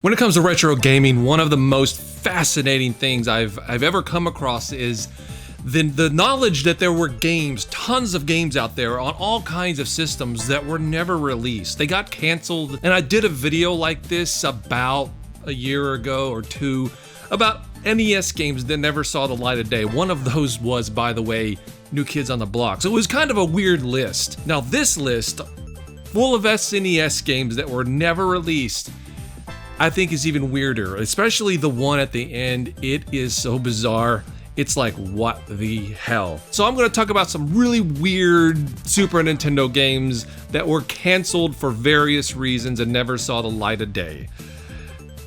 When it comes to retro gaming, one of the most fascinating things I've ever come across is the knowledge that there were games, tons of games out there on all kinds of systems that were never released. They got canceled, and I did a video like this about a year ago or two about NES games that never saw the light of day. One of those was, by the way, New Kids on the Block. So it was kind of a weird list. Now this list, full of SNES games that were never released, I think is even weirder, especially the one at the end. It is so bizarre. It's like, what the hell? So I'm gonna talk about some really weird Super Nintendo games that were canceled for various reasons and never saw the light of day.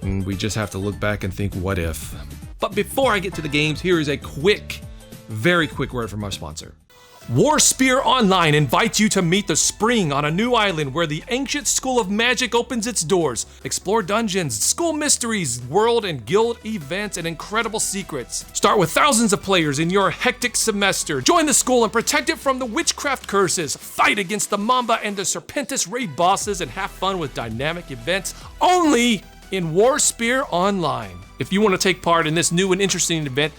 And we just have to look back and think, what if? But before I get to the games, here is a very quick word from our sponsor. War Spear Online invites you to meet the spring on a new island where the ancient school of magic opens its doors. Explore dungeons, school mysteries, world and guild events, and incredible secrets. Start with thousands of players in your hectic semester. Join the school and protect it from the witchcraft curses. Fight against the Mamba and the Serpentis raid bosses and have fun with dynamic events only in War Spear Online. If you want to take part in this new and interesting event,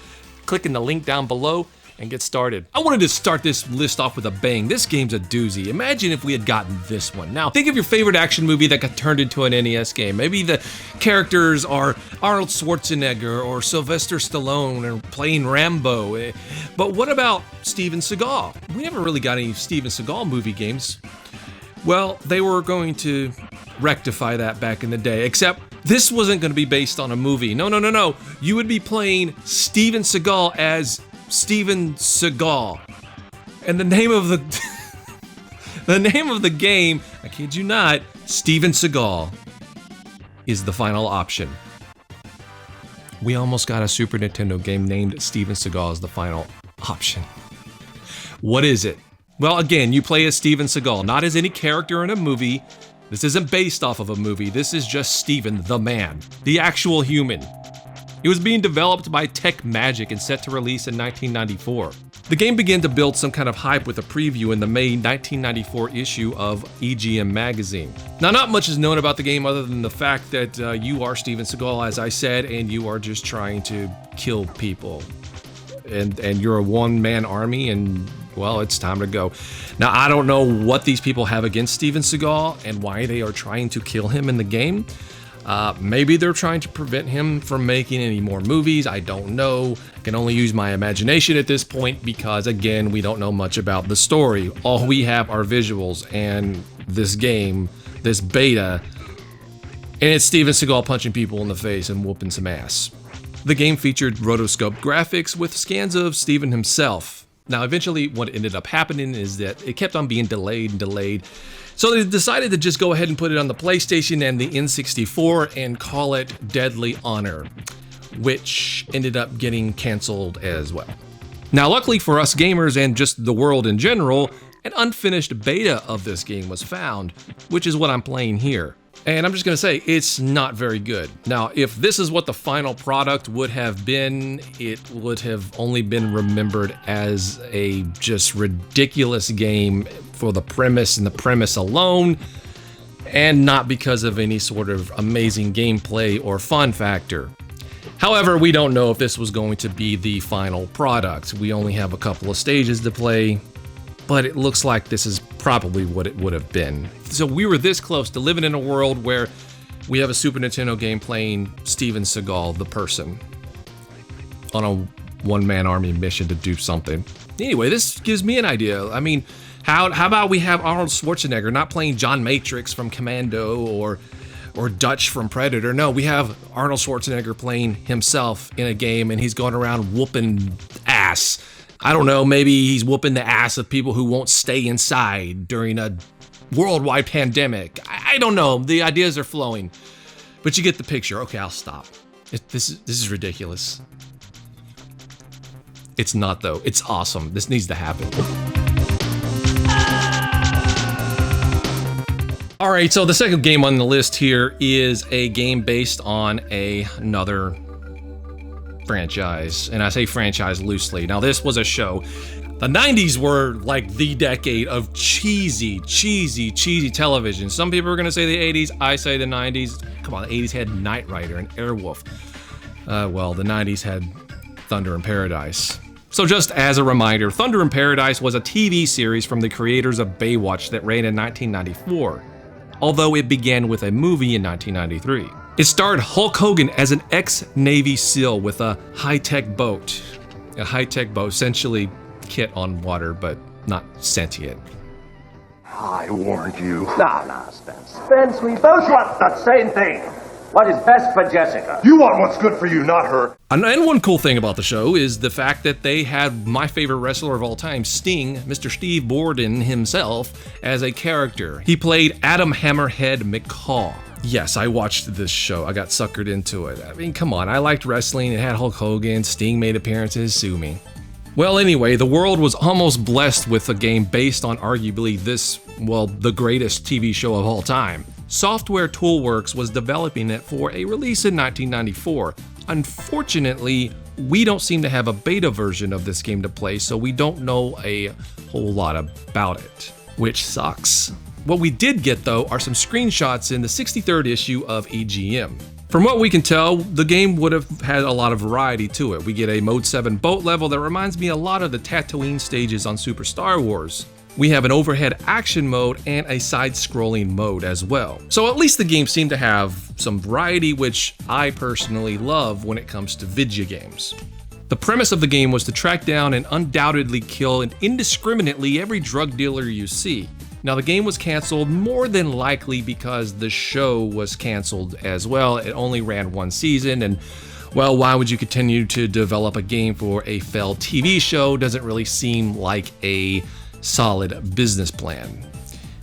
click in the link down below and get started. I wanted to start this list off with a bang. This game's a doozy. Imagine if we had gotten this one. Now, think of your favorite action movie that got turned into an NES game. Maybe the characters are Arnold Schwarzenegger or Sylvester Stallone or playing Rambo. But what about Steven Seagal? We never really got any Steven Seagal movie games. Well, they were going to rectify that back in the day, except this wasn't going to be based on a movie. No. You would be playing Steven Seagal as Steven Seagal. And the name of the game, I kid you not, Steven Seagal is the final option. We almost got a Super Nintendo game named Steven Seagal as the final option. What is it? Well, again, you play as Steven Seagal, not as any character in a movie. This isn't based off of a movie. This is just Steven, the man, the actual human. It was being developed by Tech Magic and set to release in 1994. The game began to build some kind of hype with a preview in the May 1994 issue of EGM magazine. Now, not much is known about the game other than the fact that you are Steven Seagal, as I said, and you are just trying to kill people. And you're a one-man army, and well, it's time to go. Now, I don't know what these people have against Steven Seagal and why they are trying to kill him in the game. Maybe they're trying to prevent him from making any more movies. I don't know. I can only use my imagination at this point because, again, we don't know much about the story. All we have are visuals and this game, this beta, and it's Steven Seagal punching people in the face and whooping some ass. The game featured rotoscope graphics with scans of Steven himself. Now, eventually, what ended up happening is that it kept on being delayed. So they decided to just go ahead and put it on the PlayStation and the N64 and call it Deadly Honor, which ended up getting canceled as well. Now, luckily for us gamers and just the world in general, an unfinished beta of this game was found, which is what I'm playing here. And I'm just gonna say, it's not very good. Now, if this is what the final product would have been, it would have only been remembered as a just ridiculous game for the premise and the premise alone, and not because of any sort of amazing gameplay or fun factor. However, we don't know if this was going to be the final product. We only have a couple of stages to play, but it looks like this is probably what it would have been. So we were this close to living in a world where we have a Super Nintendo game playing Steven Seagal, the person, on a one-man army mission to do something. Anyway, this gives me an idea. I mean, how about we have Arnold Schwarzenegger not playing John Matrix from Commando or Dutch from Predator? No, we have Arnold Schwarzenegger playing himself in a game, and he's going around whooping ass. I don't know, maybe he's whooping the ass of people who won't stay inside during a worldwide pandemic. I don't know, the ideas are flowing. But you get the picture. Okay, I'll stop. This is ridiculous. It's not though, it's awesome. This needs to happen. All right, so the second game on the list here is a game based on another franchise, and I say franchise loosely. Now, this was a show The 90s were like the decade of cheesy television. Some people are gonna say the 80s, I say the 90s. Come on, the 80s had Knight Rider and Airwolf. Well, the 90s had Thunder in Paradise. So just as a reminder, Thunder in Paradise was a TV series from the creators of Baywatch that ran in 1994, although it began with a movie in 1993. It starred Hulk Hogan as an ex-Navy SEAL with a high-tech boat. A high-tech boat, essentially kit on water, but not sentient. I warned you. Nah, Spence. Spence, we both want the same thing. What is best for Jessica? You want what's good for you, not her. And one cool thing about the show is the fact that they had my favorite wrestler of all time, Sting, Mr. Steve Borden himself, as a character. He played Adam Hammerhead McCall. Yes, I watched this show. I got suckered into it. I mean, come on, I liked wrestling. It had Hulk Hogan. Sting made appearances. Sue me. Well, anyway, the world was almost blessed with a game based on arguably the greatest TV show of all time. Software Toolworks was developing it for a release in 1994. Unfortunately, we don't seem to have a beta version of this game to play, so we don't know a whole lot about it, which sucks. What we did get, though, are some screenshots in the 63rd issue of EGM. From what we can tell, the game would have had a lot of variety to it. We get a Mode 7 boat level that reminds me a lot of the Tatooine stages on Super Star Wars. We have an overhead action mode and a side-scrolling mode as well. So at least the game seemed to have some variety, which I personally love when it comes to video games. The premise of the game was to track down and undoubtedly kill indiscriminately every drug dealer you see. Now, the game was canceled more than likely because the show was canceled as well. It only ran one season, and well, why would you continue to develop a game for a failed TV show? Doesn't really seem like a solid business plan.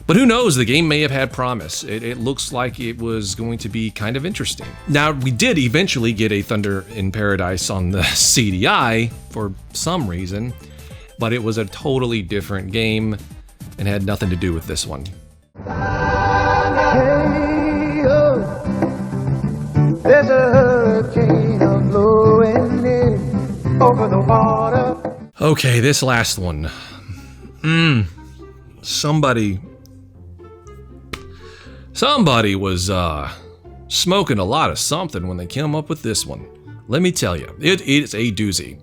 But who knows, the game may have had promise. It looks like it was going to be kind of interesting. Now, we did eventually get a Thunder in Paradise on the CDI for some reason, but it was a totally different game and had nothing to do with this one. Hey, oh, there's a hurricane blowing in over the water. Okay, this last one. Somebody was smoking a lot of something when they came up with this one. Let me tell you, it is a doozy.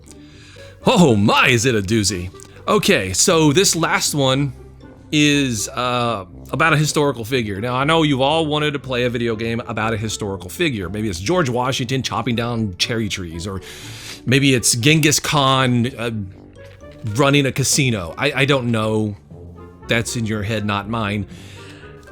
Oh my, is it a doozy. Okay, so this last one is about a historical figure. Now, I know you've all wanted to play a video game about a historical figure. Maybe it's George Washington chopping down cherry trees, or maybe it's Genghis Khan running a casino. I don't know. That's in your head, not mine.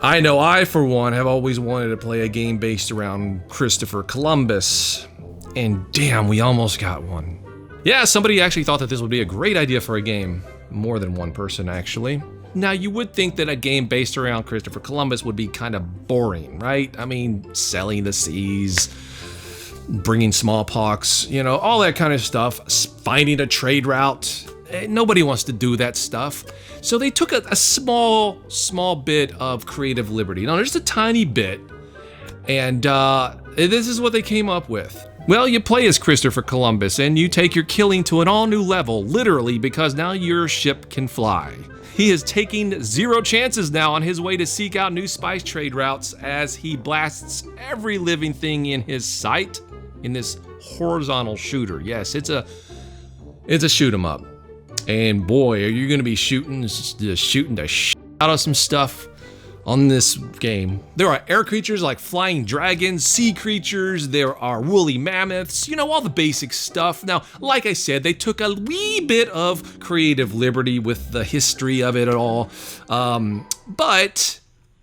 I know I, for one, have always wanted to play a game based around Christopher Columbus. And damn, we almost got one. Yeah, somebody actually thought that this would be a great idea for a game. More than one person, actually. Now, you would think that a game based around Christopher Columbus would be kind of boring, right? I mean, sailing the seas, bringing smallpox, you know, all that kind of stuff, finding a trade route. Nobody wants to do that stuff. So they took a small bit of creative liberty. Now, just a tiny bit. And this is what they came up with. Well, you play as Christopher Columbus and you take your killing to an all new level, literally, because now your ship can fly. He is taking zero chances now on his way to seek out new spice trade routes as he blasts every living thing in his sight in this horizontal shooter. Yes, it's a shoot 'em up. And boy, are you going to be shooting the shit out of some stuff on this game. There are air creatures like flying dragons, sea creatures, there are woolly mammoths, you know, all the basic stuff. Now, like I said, they took a wee bit of creative liberty with the history of it all. But,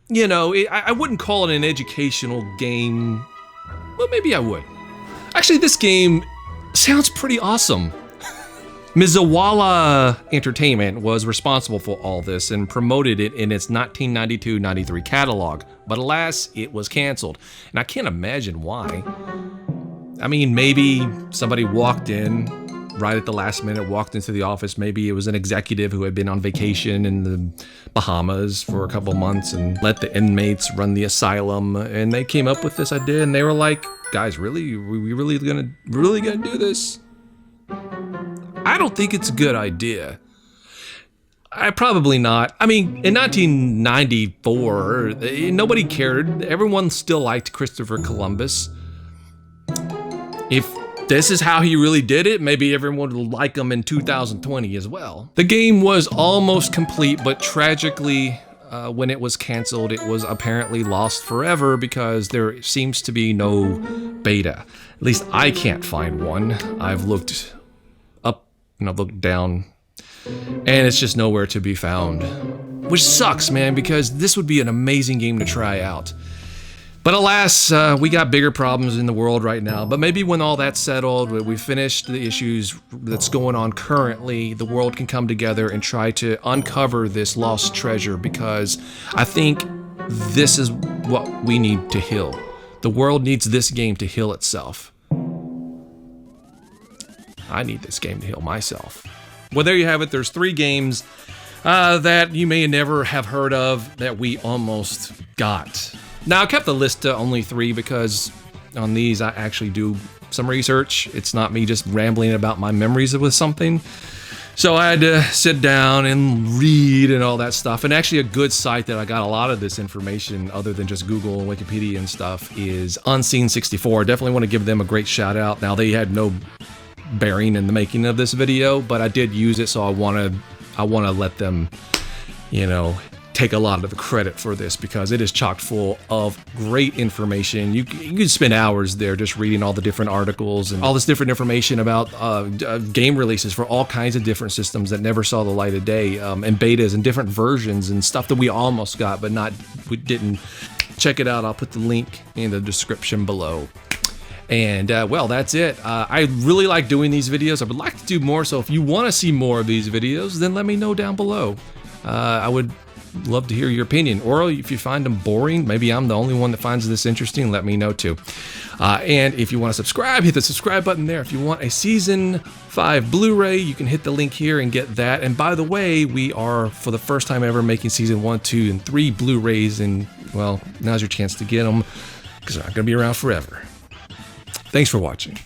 you know, I wouldn't call it an educational game. Well, maybe I would. Actually, this game sounds pretty awesome. Mizuwala Entertainment was responsible for all this and promoted it in its 1992-93 catalog, but alas, it was canceled. And I can't imagine why. I mean, maybe somebody walked in right at the last minute, walked into the office. Maybe it was an executive who had been on vacation in the Bahamas for a couple months and let the inmates run the asylum. And they came up with this idea and they were like, guys, really? Are we really gonna do this? I don't think it's a good idea. Probably not. I mean, in 1994, nobody cared. Everyone still liked Christopher Columbus. If this is how he really did it, maybe everyone will like him in 2020 as well. The game was almost complete, but tragically, when it was canceled, it was apparently lost forever because there seems to be no beta. At least I can't find one. I've looked up and I've looked down, and it's just nowhere to be found. Which sucks, man, because this would be an amazing game to try out. But alas, we got bigger problems in the world right now. But maybe when all that's settled, we finished the issues that's going on currently, the world can come together and try to uncover this lost treasure, because I think this is what we need to heal. The world needs this game to heal itself. I need this game to heal myself. Well, there you have it. There's 3 games that you may never have heard of that we almost got. Now, I kept the list to only 3 because on these I actually do some research. It's not me just rambling about my memories with something. So I had to sit down and read and all that stuff. And actually a good site that I got a lot of this information, other than just Google and Wikipedia and stuff, is Unseen64. Definitely want to give them a great shout out. Now, they had no bearing in the making of this video, but I did use it, so I want to let them, you know, take a lot of the credit for this, because it is chock full of great information. You can spend hours there just reading all the different articles and all this different information about game releases for all kinds of different systems that never saw the light of day, and betas and different versions and stuff that we almost got but we didn't. Check it out. I'll put the link in the description below. And well, that's it. I really like doing these videos. I would like to do more, so if you want to see more of these videos, then let me know down below. I would love to hear your opinion, or if you find them boring, maybe I'm the only one that finds this interesting, let me know too. And if you want to subscribe, hit the subscribe button there. If you want a Season 5 Blu-ray, you can hit the link here and get that. And by the way, we are, for the first time ever, making Season 1, 2, and 3 Blu-rays, and well, now's your chance to get them, because they're not going to be around forever. Thanks for watching.